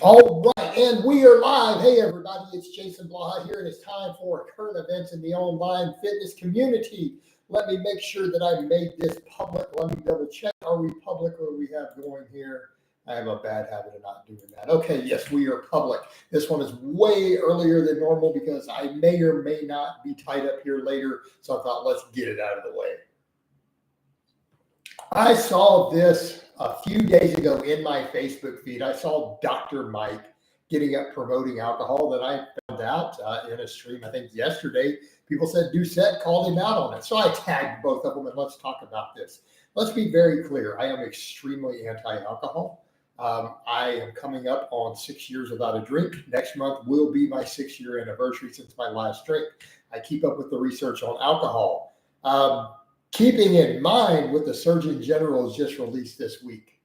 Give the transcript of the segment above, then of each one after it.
All right, and we are live. Hey, everybody, it's Jason Blaha here, and it's time for current events in the online fitness community. Let me make sure that I made this public. Let me double check. Are we public or we have going here? I have a bad habit of not doing that. Okay, yes, we are public. This one is way earlier than normal because I may or may not be tied up here later, so I thought let's get it out of the way. I saw this a few days ago in my Facebook feed. I saw Dr. Mike getting up promoting alcohol. That I found out in a stream, I think yesterday, people said Doucette called him out on it. So I tagged both of them and let's talk about this. Let's be very clear. I am extremely anti-alcohol. I am coming up on 6 years without a drink. Next month will be my 6-year anniversary since my last drink. I keep up with the research on alcohol. Keeping in mind what the Surgeon General has just released this week,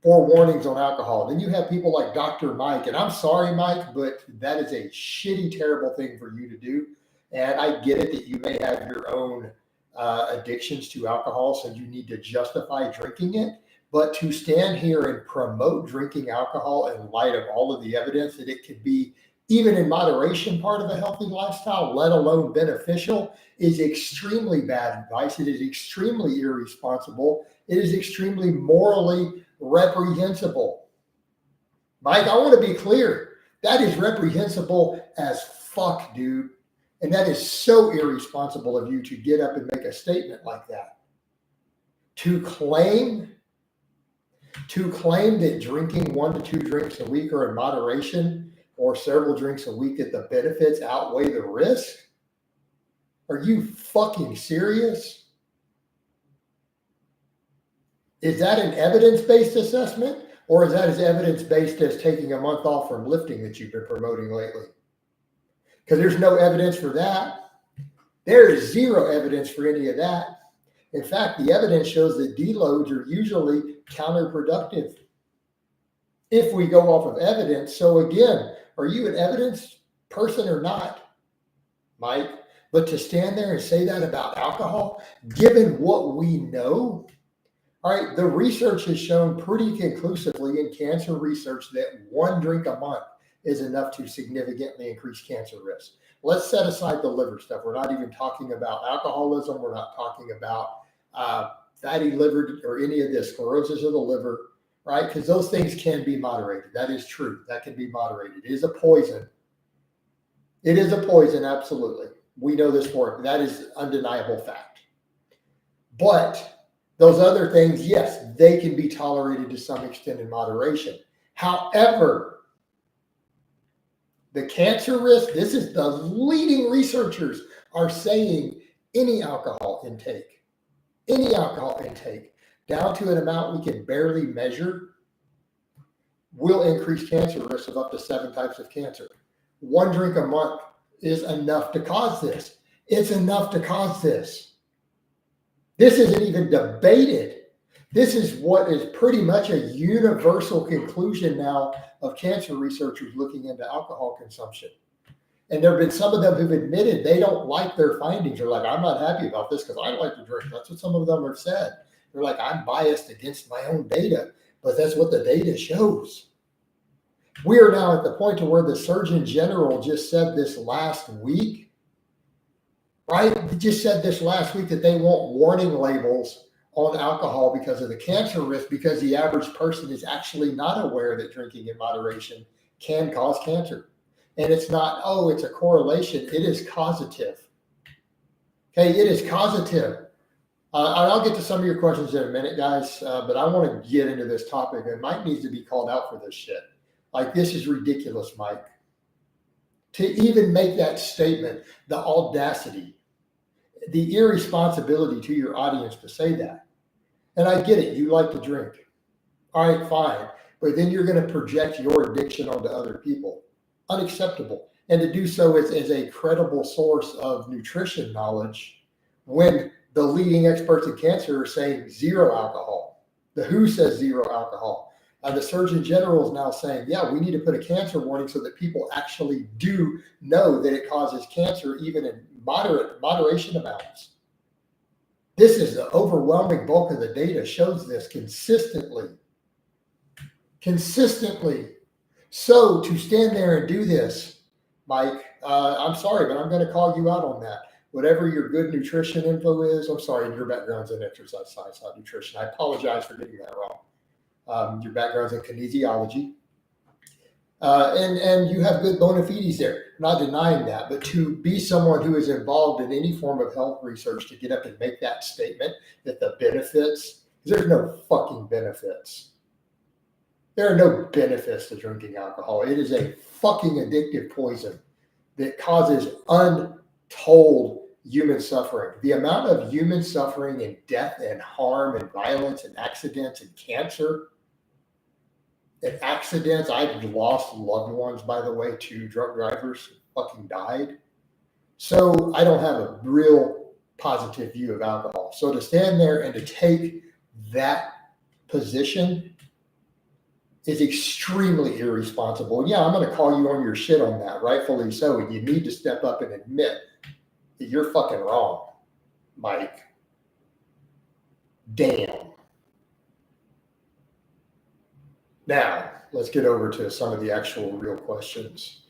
4 warnings on alcohol. Then you have people like Dr. Mike, and I'm sorry, Mike, but that is a shitty, terrible thing for you to do. And I get it that you may have your own addictions to alcohol, so you need to justify drinking it. But to stand here and promote drinking alcohol in light of all of the evidence that it could be, even in moderation, part of a healthy lifestyle, let alone beneficial, is extremely bad advice. It is extremely irresponsible. It is extremely morally reprehensible. Mike, I want to be clear. That is reprehensible as fuck, dude. And that is so irresponsible of you to get up and make a statement like that. To claim that drinking 1 to 2 drinks a week or in moderation or several drinks a week, that the benefits outweigh the risk? Are you fucking serious? Is that an evidence-based assessment, or is that as evidence-based as taking a month off from lifting that you've been promoting lately? Because there's no evidence for that. There is zero evidence for any of that. In fact, the evidence shows that deloads are usually counterproductive if we go off of evidence. So again, are you an evidence person or not, Mike? But to stand there and say that about alcohol, given what we know, all right, the research has shown pretty conclusively in cancer research that 1 drink a month is enough to significantly increase cancer risk. Let's set aside the liver stuff. We're not even talking about alcoholism. We're not talking about fatty liver or any of this, sclerosis of the liver, right? Because those things can be moderated. That is true. That can be moderated. It is a poison. It is a poison, absolutely. We know this for it. That is undeniable fact. But those other things, yes, they can be tolerated to some extent in moderation. However, the cancer risk, this is the leading researchers are saying any alcohol intake, down to an amount we can barely measure, will increase cancer risk of up to 7 types of cancer. 1 drink a month is enough to cause this. It's enough to cause this. This isn't even debated. This is what is pretty much a universal conclusion now of cancer researchers looking into alcohol consumption. And there have been some of them who've admitted they don't like their findings. They're like, I'm not happy about this because I like to drink. That's what some of them have said. They're like, I'm biased against my own data, but that's what the data shows. We are now at the point to where the Surgeon General just said this last week, right? He just said this last week that they want warning labels on alcohol because of the cancer risk, because the average person is actually not aware that drinking in moderation can cause cancer. And it's not, oh, it's a correlation. It is causative. Okay, it is causative. I'll get to some of your questions in a minute, guys, but I want to get into this topic. And Mike needs to be called out for this shit. Like, this is ridiculous, Mike. To even make that statement, the audacity, the irresponsibility to your audience to say that. And I get it. You like to drink. All right, fine. But then you're going to project your addiction onto other people. Unacceptable. And to do so as a credible source of nutrition knowledge when the leading experts in cancer are saying 0 alcohol. The WHO says 0 alcohol. The Surgeon General is now saying, yeah, we need to put a cancer warning so that people actually do know that it causes cancer, even in moderation amounts. This is the overwhelming bulk of the data shows this consistently. So to stand there and do this, Mike, I'm sorry, but I'm going to call you out on that. Whatever your good nutrition info is, I'm sorry, your background's in exercise science, not nutrition. I apologize for getting that wrong. Your background's in kinesiology. And you have good bona fides there. Not denying that, but to be someone who is involved in any form of health research to get up and make that statement that the benefits, there's no fucking benefits. There are no benefits to drinking alcohol. It is a fucking addictive poison that causes untold human suffering. The amount of human suffering and death and harm and violence and accidents and cancer and accidents. I've lost loved ones, by the way, to drunk drivers fucking died. So I don't have a real positive view of alcohol. So to stand there and to take that position is extremely irresponsible. Yeah, I'm going to call you on your shit on that, rightfully so. And you need to step up and admit that you're fucking wrong, Mike. Damn. Now, let's get over to some of the actual real questions.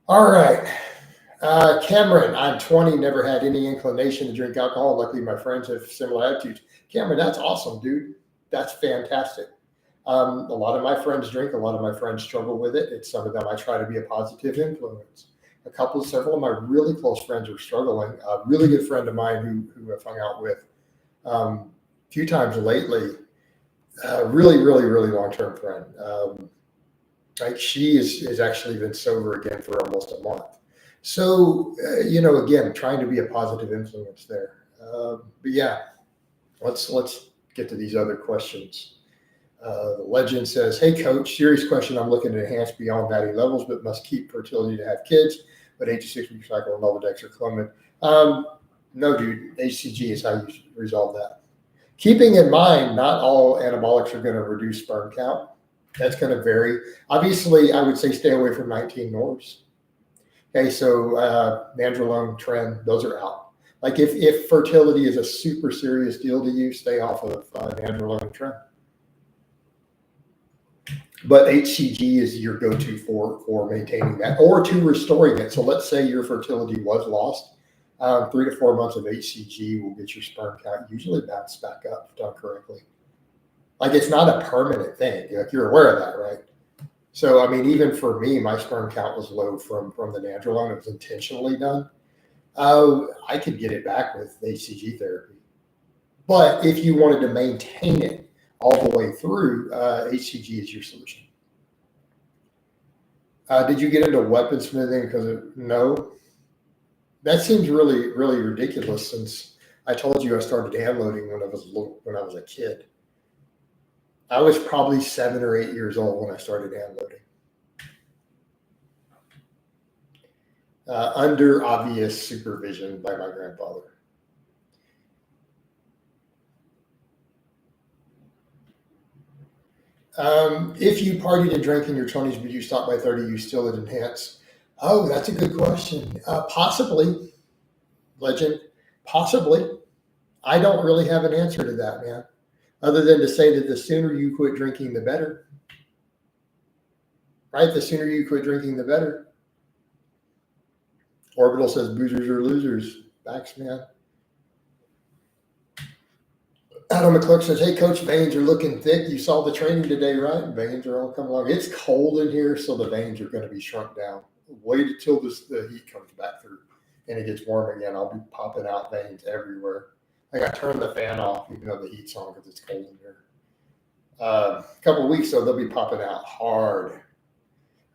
All right. Cameron, I'm 20, never had any inclination to drink alcohol. Luckily, my friends have similar attitudes. Cameron, that's awesome, dude. That's fantastic. A lot of my friends drink. A lot of my friends struggle with it. It's some of them I try to be a positive influence. Several of my really close friends are struggling. A really good friend of mine who I've hung out with a few times lately, really long-term friend. Like she is actually been sober again for almost a month. So, again, trying to be a positive influence there. But yeah, let's get to these other questions. The legend says, hey, coach, serious question. I'm looking to enhance beyond batting levels, but must keep fertility to have kids. But 8 to 6 week cycle, Nolvadex or Clomid. No, dude, HCG is how you resolve that. Keeping in mind, not all anabolics are going to reduce sperm count. That's going to vary. Obviously, I would say stay away from 19 Nors. Okay, so nandrolone, tren, those are out. Like if fertility is a super serious deal to you, stay off of nandrolone and tren. But HCG is your go-to for maintaining that or to restoring it. So let's say your fertility was lost. 3 to 4 months of HCG will get your sperm count usually bounced back up if done correctly. Like it's not a permanent thing. Like you're aware of that, right? So, I mean, even for me, my sperm count was low from the nandrolone. It was intentionally done. I could get it back with HCG therapy. But if you wanted to maintain it all the way through, HCG is your solution. Did you get into weaponsmithing no? That seems really ridiculous since I told you I started hand loading when I was a kid. I was probably 7 or 8 years old when I started hand loading. Under obvious supervision by my grandfather. If you partied and drank in your 20s, but you stopped by 30, you still would enhance. Oh, that's a good question. Possibly, legend. Possibly. I don't really have an answer to that, man. Other than to say that the sooner you quit drinking, the better. Right? The sooner you quit drinking, the better. Orbital says boozers are losers. Facts, man. Adam McClurk says, hey, Coach, veins are looking thick. You saw the training today, right? Veins are all coming along. It's cold in here, so the veins are going to be shrunk down. Wait until the heat comes back through and it gets warm again. I'll be popping out veins everywhere. Like I turned the fan off, even though the heat's on because it's cold in here. A couple of weeks, though, they'll be popping out hard.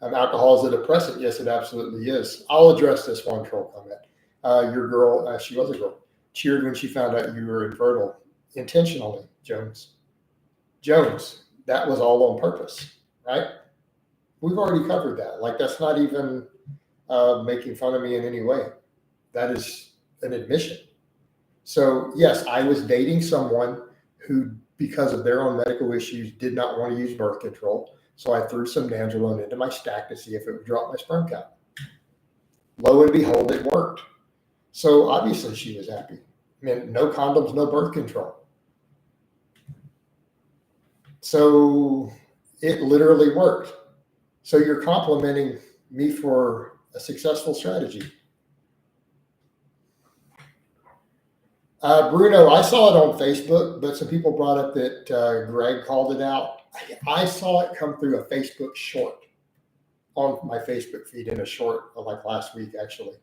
Alcohol is a depressant. Yes, it absolutely is. I'll address this one troll comment. Your girl, she was a girl, cheered when she found out you were infertile. Intentionally, Jones. That was all on purpose, right? We've already covered that. Like, that's not even making fun of me in any way. That is an admission. So, yes, I was dating someone who, because of their own medical issues, did not want to use birth control. So I threw some nandrolone into my stack to see if it would drop my sperm count. Lo and behold, it worked. So obviously she was happy. I mean, no condoms, no birth control. So it literally worked. So you're complimenting me for a successful strategy. Bruno, I saw it on Facebook, but some people brought up that Greg called it out. I saw it come through a Facebook short on my Facebook feed in a short like last week, actually.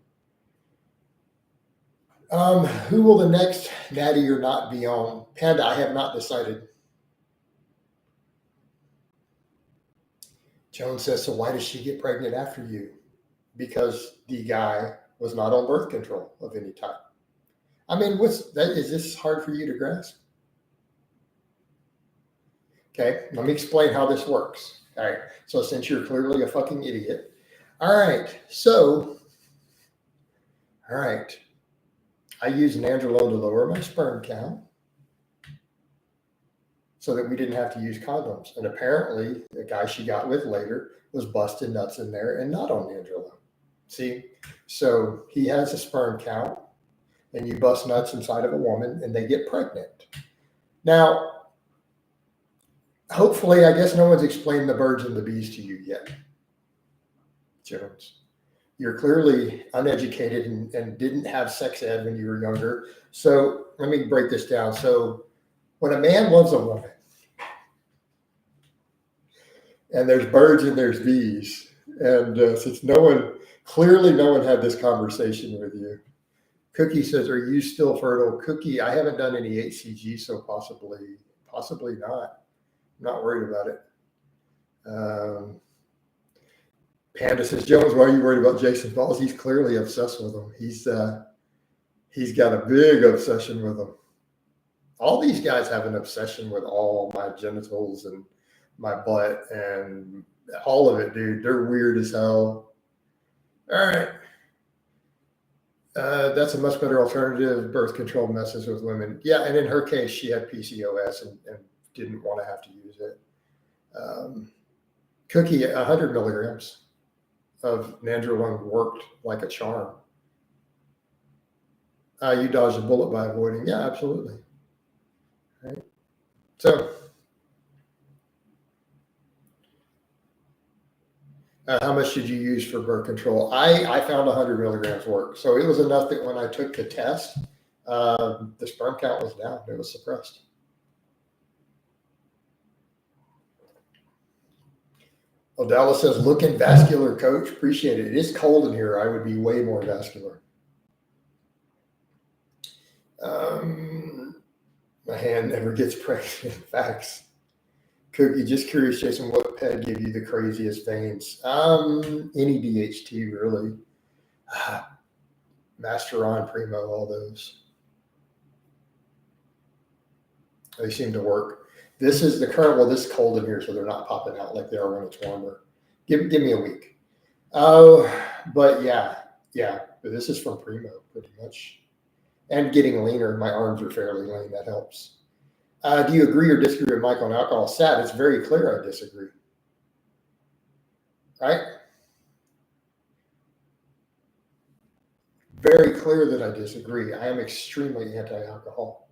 Who will the next natty or not be on? Panda, I have not decided. Joan says, so why does she get pregnant after you? Because the guy was not on birth control of any type. I mean, is this hard for you to grasp? Okay, let me explain how this works. All right, so since you're clearly a fucking idiot. All right, I use nandrolone to lower my sperm count so that we didn't have to use condoms. And apparently, the guy she got with later was busting nuts in there and not on nandrolone. See, so he has a sperm count, and you bust nuts inside of a woman, and they get pregnant. Now, hopefully, I guess no one's explained the birds and the bees to you yet, Jones. You're clearly uneducated and didn't have sex ed when you were younger. So let me break this down. So when a man loves a woman, and there's birds and there's bees, and since no one had this conversation with you. Cookie says, are you still fertile? Cookie, I haven't done any HCG, so possibly not. I'm not worried about it. Panda says, Jones, why are you worried about Jason Falls? He's clearly obsessed with him. He's got a big obsession with him. All these guys have an obsession with all my genitals and my butt and all of it, dude. They're weird as hell. All right. That's a much better alternative. Birth control messes with women. Yeah, and in her case, she had PCOS and didn't want to have to use it. Cookie, 100 milligrams of nandrolone worked like a charm. You dodged a bullet by avoiding. Yeah, absolutely. Right. So, how much did you use for birth control? I found 100 milligrams work. So it was enough that when I took the test, the sperm count was down. It was suppressed. Odella says, looking vascular, coach. Appreciate it. It is cold in here. I would be way more vascular. My hand never gets pregnant. Facts. Cookie, just curious, Jason, what ped gave you the craziest veins? Any DHT, really. Masteron, Primo, all those. They seem to work. This is the current, well, this is cold in here, so they're not popping out like they are when it's warmer. Give me a week. Oh, but yeah. But this is from Primo, pretty much. And getting leaner. My arms are fairly lean. That helps. Do you agree or disagree with Mike on alcohol? Sad. It's very clear I disagree. Right? Very clear that I disagree. I am extremely anti-alcohol.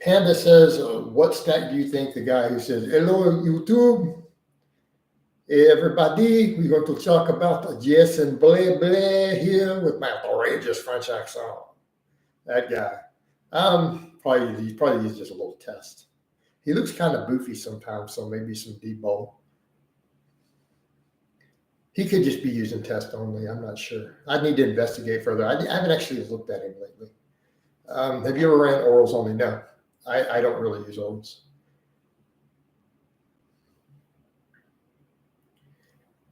Panda says, what stat do you think the guy who says, hello, YouTube, everybody, we're going to talk about Jason Blaha here with my outrageous French accent. That guy. He probably used just a little test. He looks kind of boofy sometimes, so maybe some deep bowl. He could just be using test only. I'm not sure. I'd need to investigate further. I haven't actually looked at him lately. Have you ever ran orals only? No. I don't really use orals.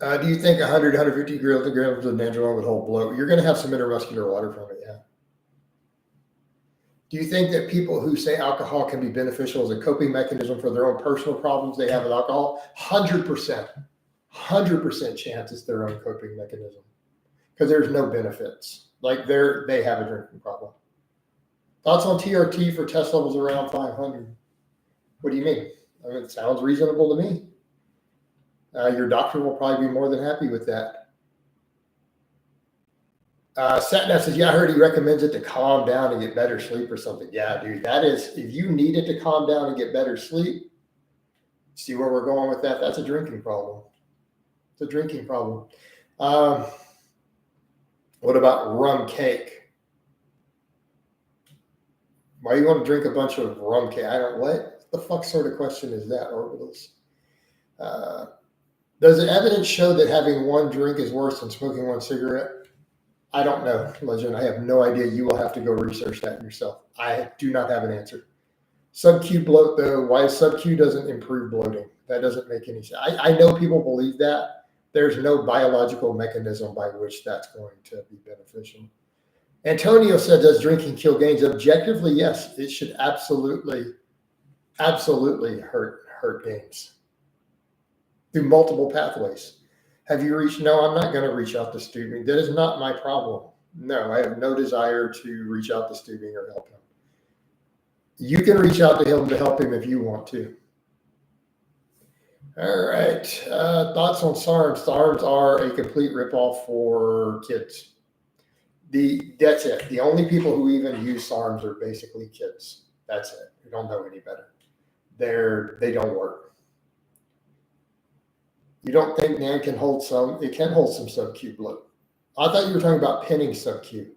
Do you think 100, 150 grams of nandrolone would hold bloat? You're going to have some intramuscular water from it, yeah. Do you think that people who say alcohol can be beneficial as a coping mechanism for their own personal problems they have with alcohol? 100%. 100% chance it's their own coping mechanism because there's no benefits. Like they have a drinking problem. Thoughts on TRT for test levels around 500? What do you mean? I mean, it sounds reasonable to me. Your doctor will probably be more than happy with that. Satnat says, yeah, I heard he recommends it to calm down and get better sleep or something. Yeah, dude, that is, if you need it to calm down and get better sleep, see where we're going with that? That's a drinking problem. It's a drinking problem. What about rum cake? Why you want to drink a bunch of rum cake? I don't, what the fuck sort of question is that, Orbitals? Does the evidence show that having one drink is worse than smoking one cigarette? I don't know, Legend. I have no idea. You will have to go research that yourself. I do not have an answer. Sub-Q bloat, though, why sub-Q doesn't improve bloating? That doesn't make any sense. I know people believe that. There's no biological mechanism by which that's going to be beneficial. Antonio said, does drinking kill gains? Objectively, yes. It should absolutely hurt gains through multiple pathways. Have you reached? No, I'm not going to reach out to Stubing. That is not my problem. No, I have no desire to reach out to Stubing or help him. You can reach out to him to help him if you want to. All right. Thoughts on SARMs? SARMs are a complete ripoff for kids. That's it. The only people who even use SARMs are basically kids. That's it. We don't know any better. They don't work. You don't think NAN can hold some? It can hold some sub-Q bloat. I thought you were talking about pinning sub-Q.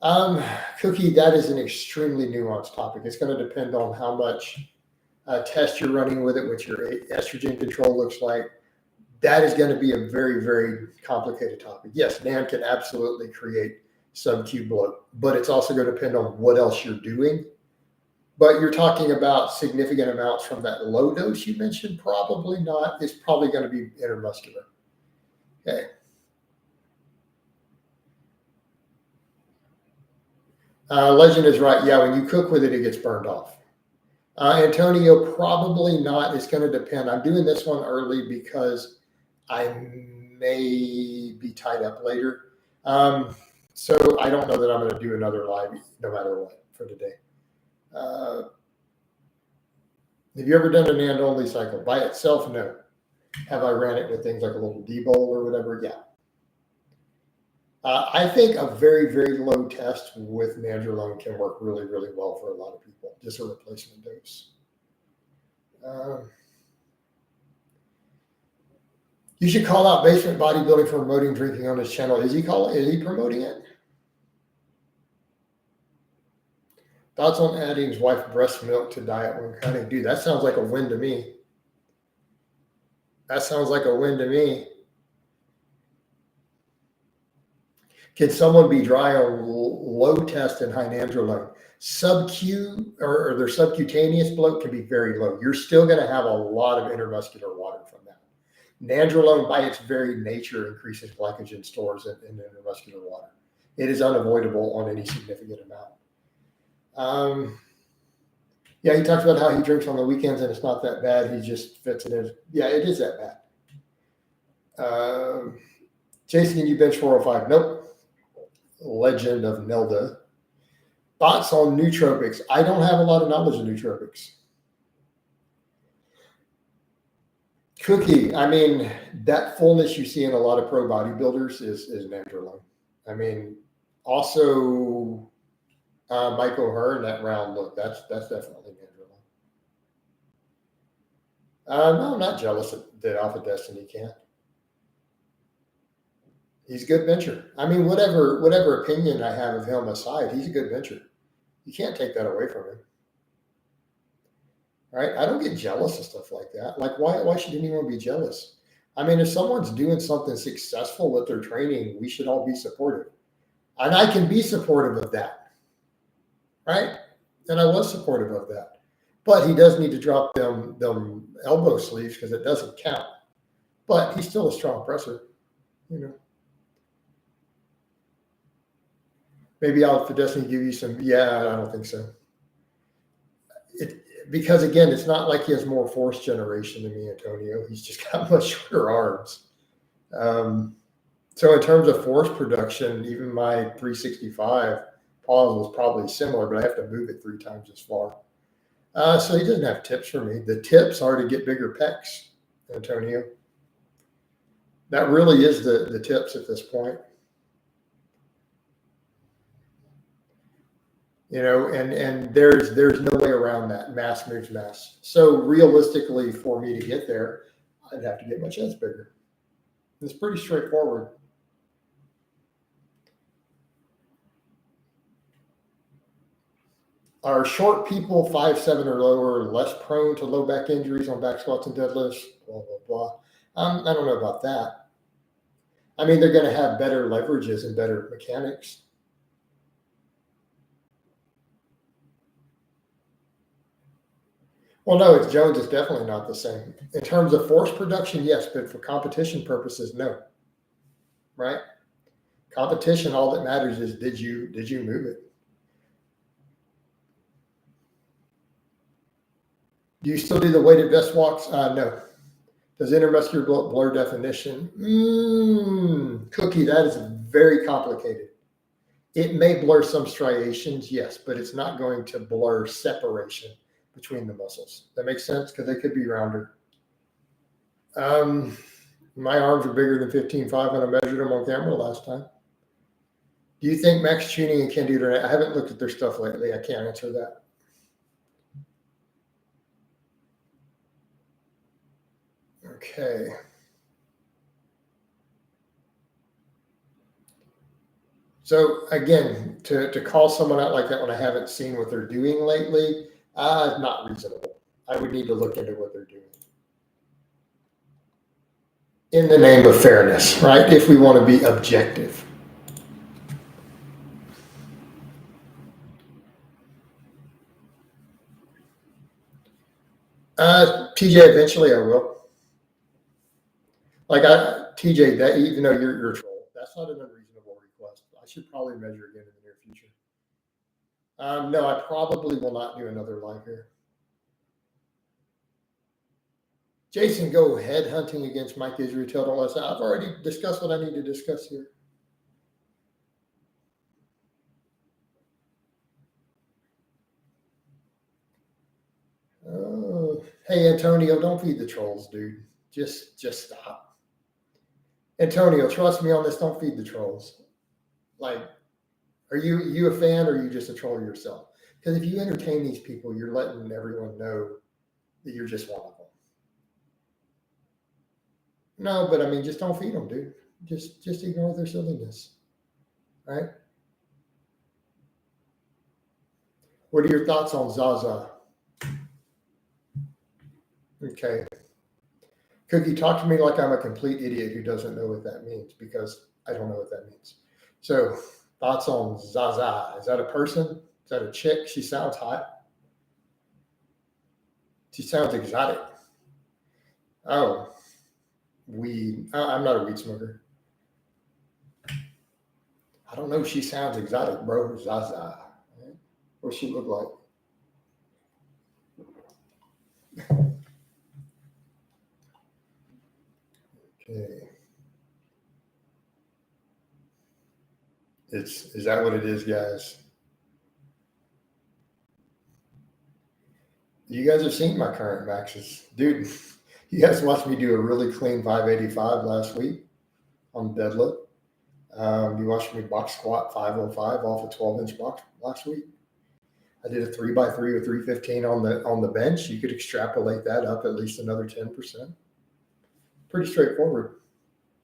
Cookie, that is an extremely nuanced topic. It's going to depend on how much test you're running with it, what your estrogen control looks like. That is going to be a very, very complicated topic. Yes, NAN can absolutely create sub-Q bloat, but it's also going to depend on what else you're doing. But you're talking about significant amounts from that low dose you mentioned? Probably not. It's probably going to be intermuscular. Okay. Legend is right. Yeah, when you cook with it, it gets burned off. Antonio, probably not. It's going to depend. I'm doing this one early because I may be tied up later. So I don't know that I'm going to do another live no matter what for today. Have you ever done a NAND only cycle? By itself, no. Have I ran it with things like a little D-bowl or whatever? Yeah. I think a very, very low test with nandrolone can work really, really well for a lot of people. Just a replacement dose. You should call out Basement Bodybuilding for promoting drinking on his channel. Is he promoting it? Thoughts on adding his wife breast milk to diet when cutting? Dude, that sounds like a win to me. That sounds like a win to me. Can someone be dry on low test and high nandrolone? Sub-Q or their subcutaneous bloat can be very low. You're still going to have a lot of intermuscular water from that. Nandrolone, by its very nature, increases glycogen stores in intermuscular water. It is unavoidable on any significant amount. Yeah, he talks about how he drinks on the weekends and it's not that bad. He just fits it in. Yeah, it is that bad. Jason, can you bench 405? Nope. Legend of Nelda. Thoughts on nootropics? I don't have a lot of knowledge of nootropics. Cookie, I mean, that fullness you see in a lot of pro bodybuilders is nandrolone. I mean, also Mike O'Hearn, that round look, that's definitely nandrolone. No, I'm not jealous that Alpha Destiny can't. He's a good venture. I mean, whatever opinion I have of him aside, he's a good venture. You can't take that away from him. Right? I don't get jealous of stuff like that. Like, why should anyone be jealous? I mean, if someone's doing something successful with their training, we should all be supportive. And I can be supportive of that. Right? And I was supportive of that. But he does need to drop them elbow sleeves because it doesn't count. But he's still a strong presser, you know. Maybe Alpha Destiny give you some. Yeah, I don't think so. Because again, it's not like he has more force generation than me, Antonio. He's just got much shorter arms. So in terms of force production, even my 365 pause was probably similar, but I have to move it 3 times as far. So he doesn't have tips for me. The tips are to get bigger pecs, Antonio. That really is the tips at this point. You know, and there's no way around that. Mass moves mass. So realistically, for me to get there, I'd have to get my chest bigger. It's pretty straightforward. Are short people 5'7" or lower less prone to low back injuries on back squats and deadlifts? Blah, blah, blah. I don't know about that. I mean, they're going to have better leverages and better mechanics. Well, no, it's Jones is definitely not the same. In terms of force production, yes, but for competition purposes, no. Right? Competition, all that matters is did you move it? Do you still do the weighted vest walks? No. Does intermuscular blur definition? Cookie, that is very complicated. It may blur some striations, yes, but it's not going to blur separation between the muscles. That makes sense because they could be rounder. My arms are bigger than 15.5 when I measured them on camera last time. Do you think Max Tuning and Can do it? I haven't looked at their stuff lately. I can't answer that. Okay. So again, to call someone out like that when I haven't seen what they're doing lately, not reasonable. I would need to look into what they're doing. In the name of fairness, right? If we want to be objective. TJ, eventually I will. Like TJ, that even though you're a troll, that's not an unreasonable request. I should probably measure again in the near future. No, I probably will not do another live here. Jason, go headhunting against Mike Israetel. Don't listen. I've already discussed what I need to discuss here. Hey, Antonio, don't feed the trolls, dude. Just stop. Antonio, trust me on this. Don't feed the trolls. Like, are you a fan or are you just a troll yourself? Because if you entertain these people, you're letting everyone know that you're just one of them. No, but I mean, just don't feed them, dude. Just ignore their silliness, right? What are your thoughts on Zaza? Okay. Cookie, talk to me like I'm a complete idiot who doesn't know what that means because I don't know what that means. So, thoughts on Zaza? Is that a person? Is that a chick? She sounds hot. She sounds exotic. Oh, weed. I'm not a weed smoker. I don't know. She sounds exotic, bro. Zaza. What she look like? Okay. Is that what it is, guys? You guys have seen my current maxes. Dude, you guys watched me do a really clean 585 last week on deadlift. You watched me box squat 505 off a 12-inch box last week. I did a 3x3 or 315 on the bench. You could extrapolate that up at least another 10%. Pretty straightforward.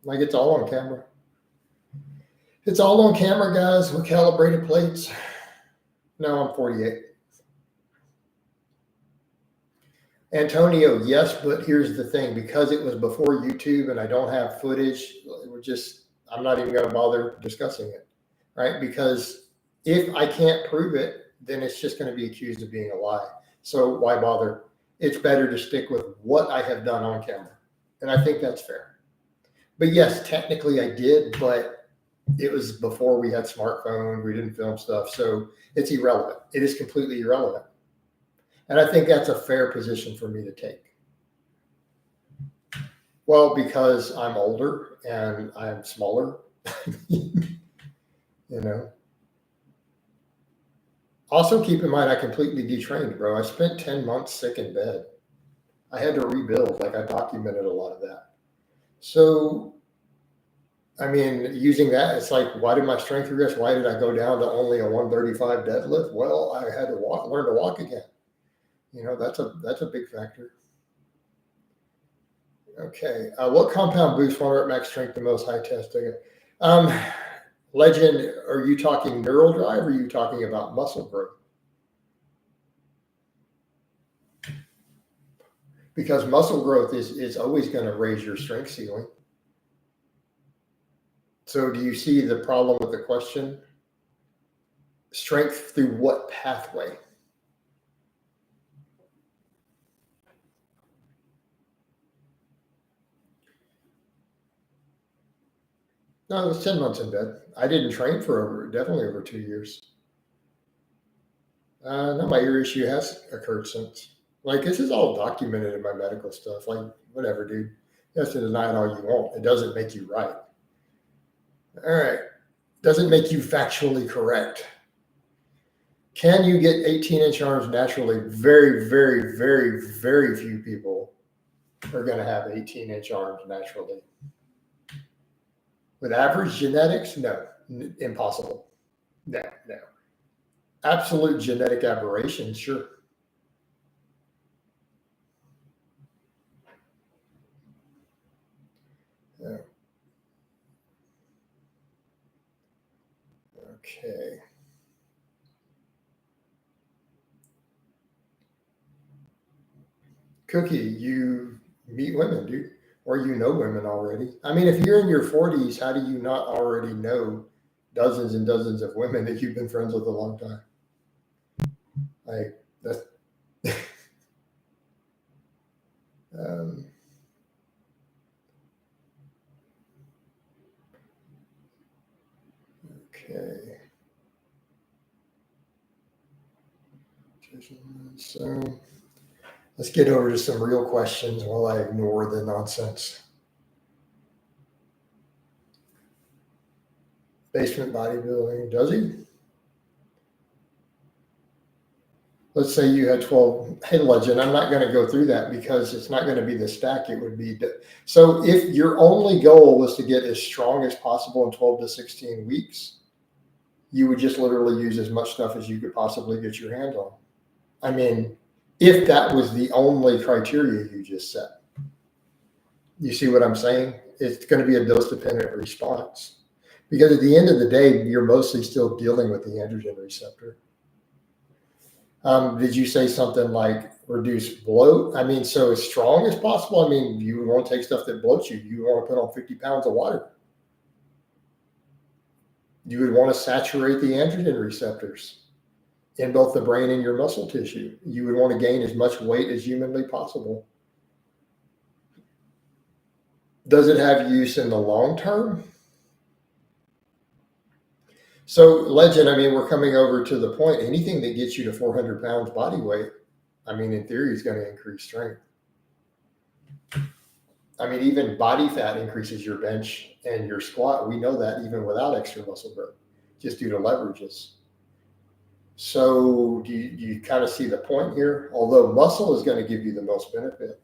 Like it's all on camera. It's all on camera, guys, with calibrated plates. No, I'm 48. Antonio, yes, but here's the thing. Because it was before YouTube and I don't have footage, I'm not even going to bother discussing it, right? Because if I can't prove it, then it's just going to be accused of being a lie. So why bother? It's better to stick with what I have done on camera. And I think that's fair. But yes, technically I did, but it was before we had smartphones. We didn't film stuff. So it's irrelevant. It is completely irrelevant. And I think that's a fair position for me to take. Well, because I'm older and I'm smaller, you know. Also, keep in mind, I completely detrained, bro. I spent 10 months sick in bed. I had to rebuild. Like, I documented a lot of that. So, I mean, using that, it's like, why did my strength regress? Why did I go down to only a 135 deadlift? Well, I had to learn to walk again. You know, that's a big factor. Okay. What compound boosts one rep max strength the most high test? Um, Legend, are you talking neural drive or are you talking about muscle growth? Because muscle growth is always going to raise your strength ceiling. So do you see the problem with the question? Strength through what pathway? No, it was 10 months in bed. I didn't train for definitely over 2 years. No, my ear issue has occurred since. Like, this is all documented in my medical stuff. Like, whatever, dude. You have to deny it all you want. It doesn't make you right. All right. Doesn't make you factually correct. Can you get 18-inch arms naturally? Very, very, very, very few people are going to have 18-inch arms naturally. With average genetics, no, impossible. No. Absolute genetic aberration, sure. Yeah. Okay. Cookie, you meet women, dude, or you know women already. I mean, if you're in your 40s, how do you not already know dozens and dozens of women that you've been friends with a long time? Like, that's um, okay. So let's get over to some real questions while I ignore the nonsense. Basement bodybuilding, does he? Let's say you had 12. Hey, Legend, I'm not going to go through that because it's not going to be the stack. It would be. So if your only goal was to get as strong as possible in 12 to 16 weeks, you would just literally use as much stuff as you could possibly get your hand on. I mean, if that was the only criteria you just set. You see what I'm saying? It's going to be a dose-dependent response. Because at the end of the day, you're mostly still dealing with the androgen receptor. Did you say something like reduce bloat? I mean, so as strong as possible. I mean, you would want to take stuff that bloats you. You want to put on 50 pounds of water. You would want to saturate the androgen receptors in both the brain and your muscle tissue. You would want to gain as much weight as humanly possible. Does it have use in the long term? So, Legend, I mean, we're coming over to the point. Anything that gets you to 400 pounds body weight, I mean, in theory, is going to increase strength. I mean, even body fat increases your bench and your squat. We know that even without extra muscle growth, just due to leverages. So, do you kind of see the point here? Although muscle is going to give you the most benefit.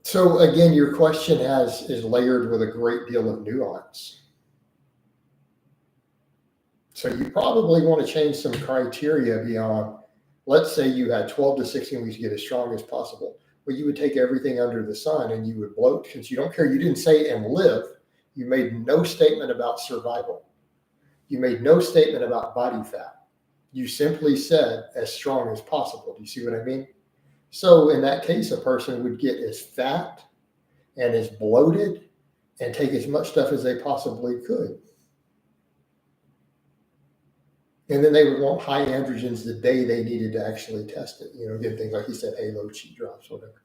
So, again, your question is layered with a great deal of nuance. So you probably want to change some criteria beyond, let's say you had 12 to 16 weeks to get as strong as possible. Well, you would take everything under the sun and you would bloat because you don't care. You didn't say and live. You made no statement about survival. You made no statement about body fat. You simply said as strong as possible. Do you see what I mean? So in that case, a person would get as fat and as bloated and take as much stuff as they possibly could. And then they would want high androgens the day they needed to actually test it. You know, get things like you said, halo, cheat drops, whatever.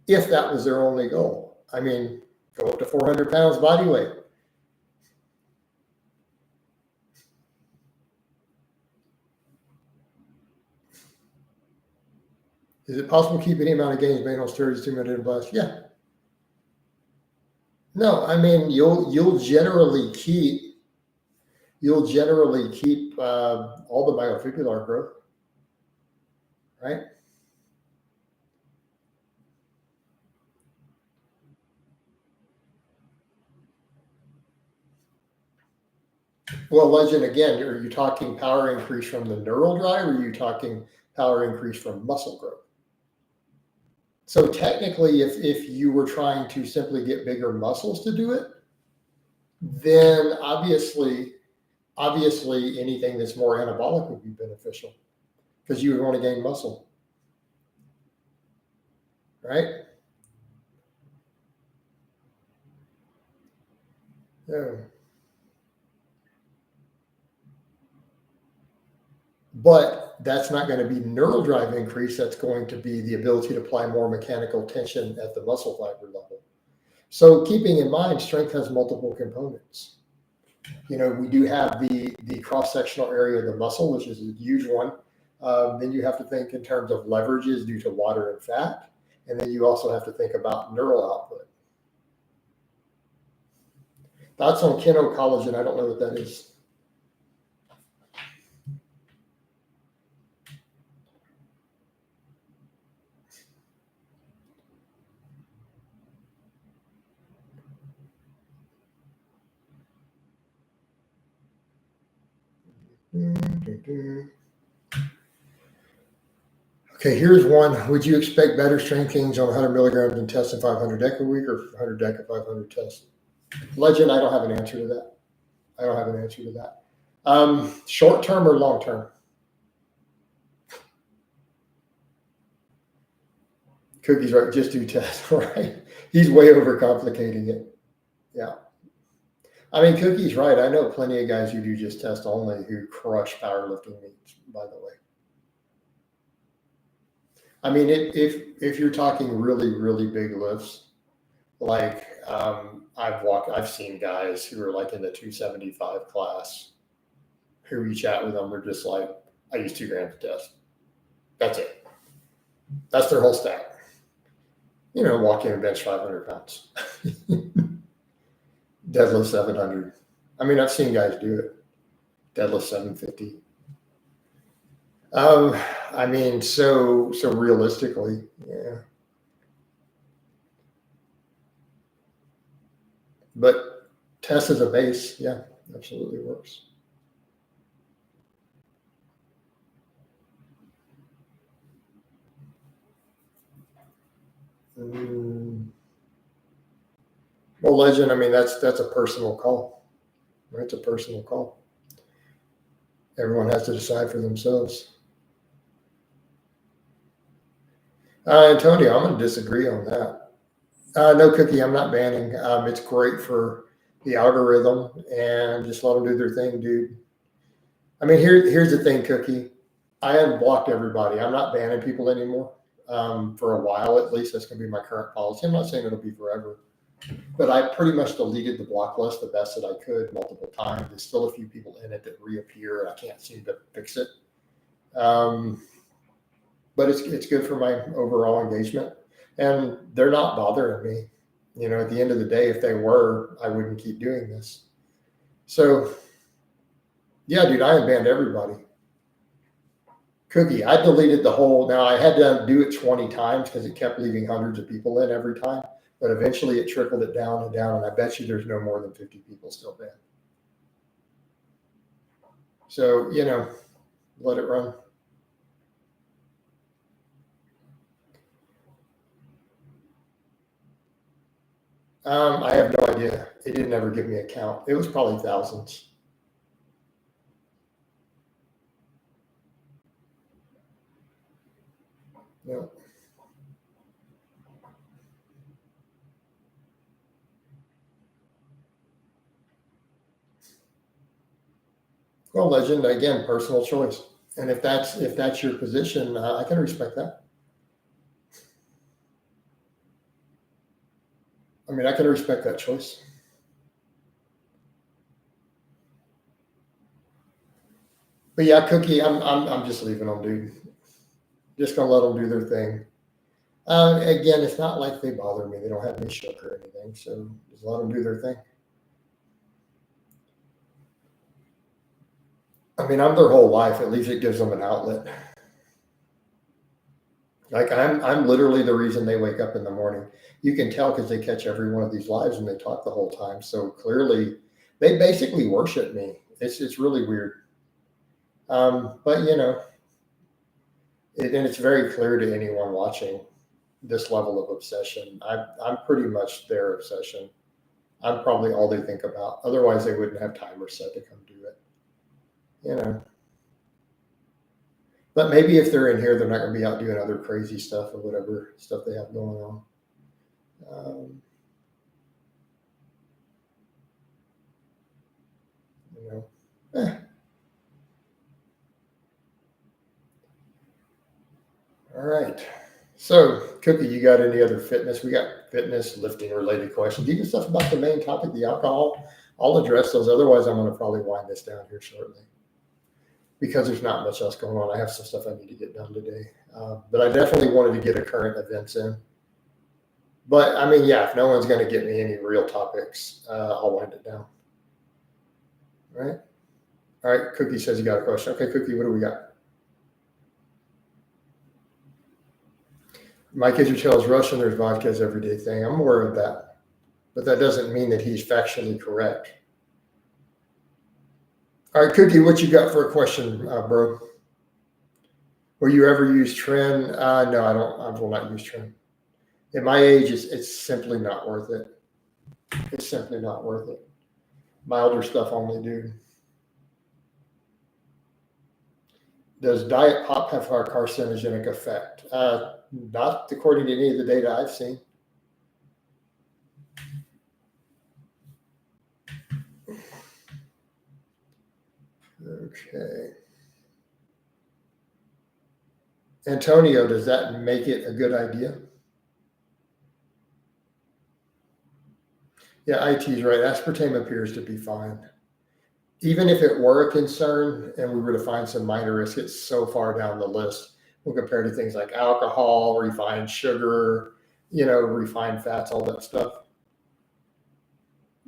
If that was their only goal, I mean, go up to 400 pounds body weight. Is it possible to keep any amount of gains made on steroids 2 minutes blast? Yeah. No, I mean you'll generally keep all the myofibrillar growth, right? Well, Legend, again, are you talking power increase from the neural drive or are you talking power increase from muscle growth? So technically, if you were trying to simply get bigger muscles to do it, then obviously anything that's more anabolic would be beneficial because you would want to gain muscle, right? Yeah. But that's not going to be neural drive increase. That's going to be the ability to apply more mechanical tension at the muscle fiber level. So keeping in mind, strength has multiple components. We do have the cross-sectional area of the muscle, which is a huge one. Then you have to think in terms of leverages due to water and fat. And then you also have to think about neural output. Thoughts on kinocollagen? I don't know what that is. Okay, here's one. Would you expect better strength gains on 100 milligrams in test and 500 dec a week or 100 dec and 500 test? Legend, I don't have an answer to that. Short term or long term? Cookie's right. Just do test, right? He's way overcomplicating it. Yeah. I mean, Cookie's right. I know plenty of guys who do just test only who crush powerlifting meets, by the way. I mean, if you're talking really, really big lifts, like I've seen guys who are like in the 275 class who you chat with them, they're just like, I use 2 grams to test. That's it. That's their whole stat. Walk in and bench 500 pounds. Deadlift 700. I mean, I've seen guys do it. Deadlift 750. I mean, so realistically, yeah. But test as a base, yeah, absolutely works. Well, Legend, I mean, that's a personal call, right? It's a personal call. Everyone has to decide for themselves. Antonio, I'm going to disagree on that. No, Cookie, I'm not banning. It's great for the algorithm and just let them do their thing, dude. I mean, here's the thing, Cookie. I haven't blocked everybody. I'm not banning people anymore. For a while, at least. That's going to be my current policy. I'm not saying it'll be forever. But I pretty much deleted the block list the best that I could multiple times. There's still a few people in it that reappear, and I can't seem to fix it. But it's good for my overall engagement, and they're not bothering me. At the end of the day, if they were, I wouldn't keep doing this. So, yeah, dude, I unbanned everybody. Cookie, I deleted the whole. Now I had to do it 20 times because it kept leaving hundreds of people in every time. But eventually it trickled it down and down, and I bet you there's no more than 50 people still banned. So, let it run. I have no idea. It didn't ever give me a count. It was probably thousands. Yeah. Well, Legend, again, personal choice. And if that's your position, I can respect that. I mean, I can respect that choice. But yeah, Cookie, I'm just leaving them, dude. Just gonna let them do their thing. Again, it's not like they bother me. They don't have me shook or anything, so just let them do their thing. I mean, I'm their whole life. At least it gives them an outlet. Like I'm literally the reason they wake up in the morning. You can tell because they catch every one of these lives and they talk the whole time. So clearly, they basically worship me. It's really weird. But and it's very clear to anyone watching this level of obsession. I'm pretty much their obsession. I'm probably all they think about. Otherwise, they wouldn't have timers set to come do it. You know. But maybe if they're in here, they're not going to be out doing other crazy stuff or whatever stuff they have going on. You know. All right. So, Cookie, you got any other fitness? We got fitness, lifting related questions. Even stuff about the main topic, the alcohol. I'll address those. Otherwise, I'm going to probably wind this down here shortly because there's not much else going on. I have some stuff I need to get done today. But I definitely wanted to get a current events in. But, I mean, yeah, if no one's going to get me any real topics, I'll wind it down. All right. All right. Cookie says you got a question. Okay, Cookie, what do we got? Mike Israetel Russian, there's vodka's everyday thing. I'm aware of that. But that doesn't mean that he's factually correct. All right, Cookie, what you got for a question, bro? Will you ever use Tren? No, I don't. I will not use Tren. At my age, it's simply not worth it. It's simply not worth it. Milder stuff only, dude. Does diet pop have a carcinogenic effect? Not according to any of the data I've seen. Okay. Antonio, does that make it a good idea? Yeah, IT is right. Aspartame appears to be fine. Even if it were a concern and we were to find some minor risk, it's so far down the list when compared to things like alcohol, refined sugar, refined fats, all that stuff.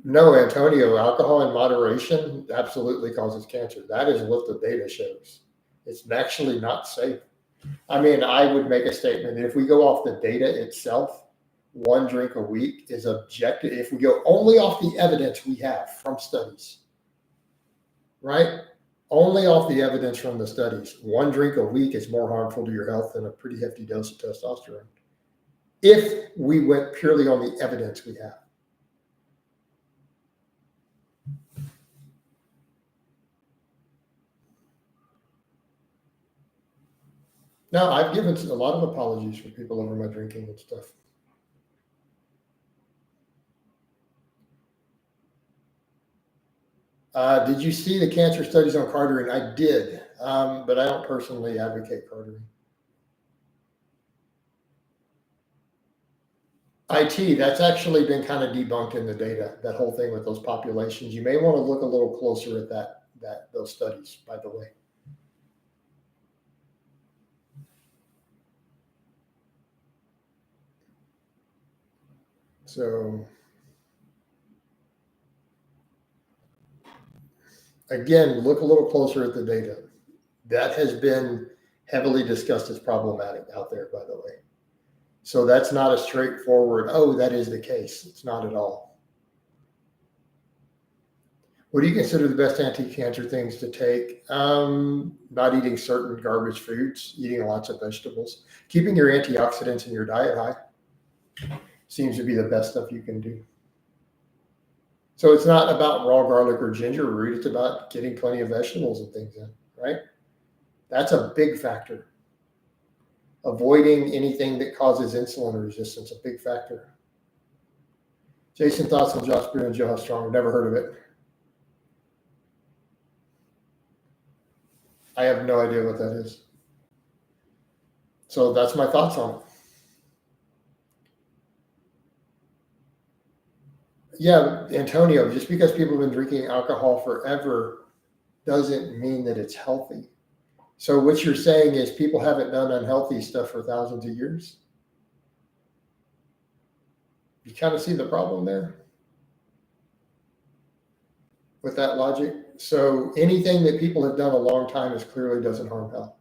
No, Antonio, alcohol in moderation absolutely causes cancer. That is what the data shows. It's actually not safe. I mean, I would make a statement that if we go off the data itself, 1 drink a week is objective. If we go only off the evidence we have from studies, right? Only off the evidence from the studies, 1 drink a week is more harmful to your health than a pretty hefty dose of testosterone. If we went purely on the evidence we have. No, I've given a lot of apologies for people over my drinking and stuff. Did you see the cancer studies on cartering? I did, but I don't personally advocate cartering. IT, that's actually been kind of debunked in the data, that whole thing with those populations. You may want to look a little closer at those studies, by the way. So, again, look a little closer at the data. That has been heavily discussed as problematic out there, by the way. So that's not a straightforward, oh, that is the case. It's not at all. What do you consider the best anti-cancer things to take? Not eating certain garbage foods, eating lots of vegetables, keeping your antioxidants in your diet high seems to be the best stuff you can do. So it's not about raw garlic or ginger root. It's about getting plenty of vegetables and things in, right? That's a big factor. Avoiding anything that causes insulin resistance, a big factor. Jason, thoughts on Josh Brew and Joe Strong? Never heard of it. I have no idea what that is. So that's my thoughts on it. Yeah, Antonio, just because people have been drinking alcohol forever doesn't mean that it's healthy. So what you're saying is people haven't done unhealthy stuff for thousands of years? You kind of see the problem there with that logic? So anything that people have done a long time is clearly doesn't harm health.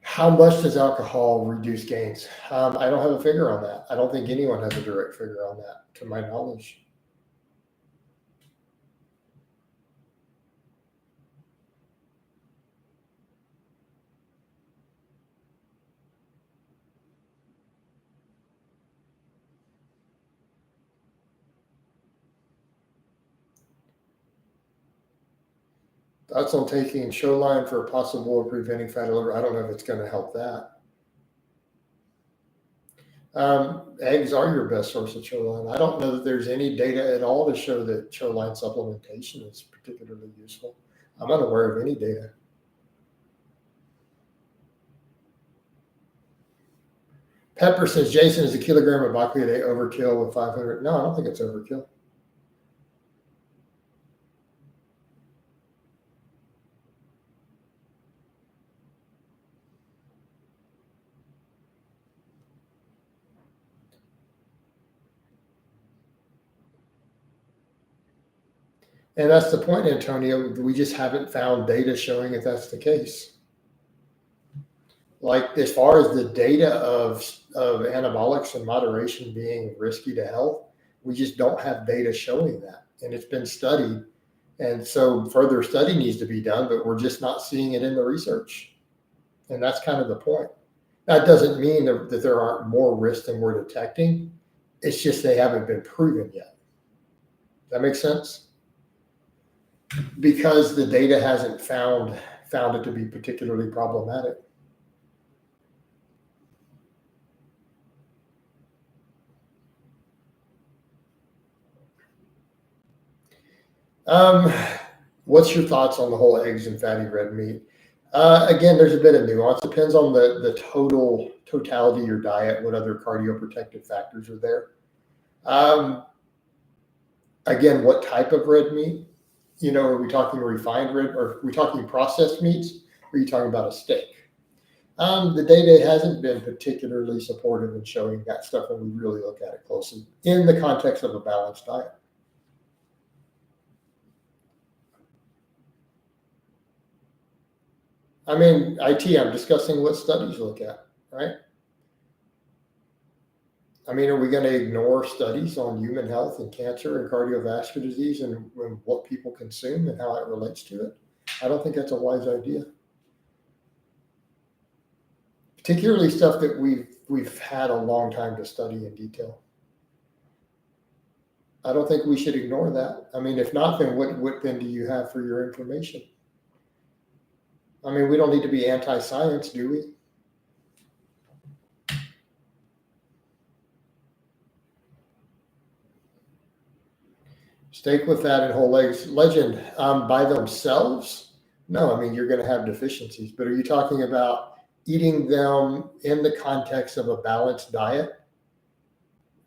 How much does alcohol reduce gains? I don't have a figure on that. I don't think anyone has a direct figure on that, to my knowledge. Thoughts on taking shoreline for possible preventing fatty liver? I don't know if it's going to help that. Eggs are your best source of shoreline. I don't know that there's any data at all to show that shoreline supplementation is particularly useful. I'm unaware of any data. Pepper says, Jason, is a kilogram of broccoli a day overkill with 500? No, I don't think it's overkill. And that's the point, Antonio. We just haven't found data showing if that's the case. Like as far as the data of anabolics in moderation being risky to health, we just don't have data showing that. And it's been studied. And so further study needs to be done, but we're just not seeing it in the research. And that's kind of the point. That doesn't mean that there aren't more risks than we're detecting. It's just they haven't been proven yet. Does that make sense? Because the data hasn't found it to be particularly problematic. What's your thoughts on the whole eggs and fatty red meat? Again, there's a bit of nuance. Depends on the totality of your diet, what other cardioprotective factors are there. Again, what type of red meat? Are we talking refined red, or are we talking processed meats? Or are you talking about a steak? The data hasn't been particularly supportive in showing that stuff when we really look at it closely in the context of a balanced diet. I mean, I'm discussing what studies look at, right? I mean, are we going to ignore studies on human health and cancer and cardiovascular disease and what people consume and how it relates to it? I don't think that's a wise idea. Particularly stuff that we've had a long time to study in detail. I don't think we should ignore that. I mean, if not, then what then do you have for your information? I mean, we don't need to be anti-science, do we? Steak with fat and whole eggs. Legend, by themselves? No, I mean, you're going to have deficiencies. But are you talking about eating them in the context of a balanced diet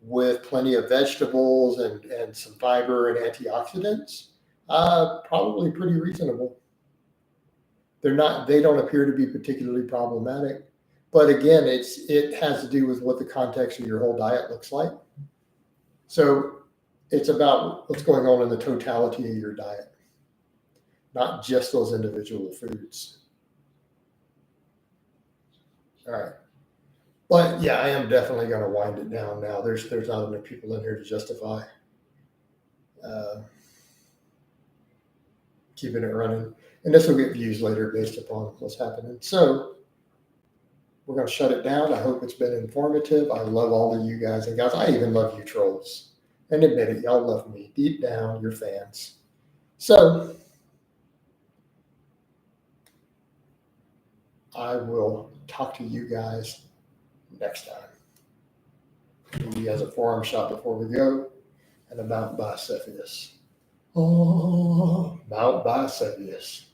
with plenty of vegetables and some fiber and antioxidants? Probably pretty reasonable. They don't appear to be particularly problematic. But again, it has to do with what the context of your whole diet looks like. So it's about what's going on in the totality of your diet, not just those individual foods. All right. But yeah, I am definitely going to wind it down now. There's not enough people in here to justify keeping it running. And this will get views later based upon what's happening. So we're going to shut it down. I hope it's been informative. I love all of you guys and gals. I even love you trolls. And admit it, y'all love me. Deep down, you're fans. So I will talk to you guys next time. Maybe as a forum shot before we go, and about Bicephalus. Oh, Mount Bicephalus.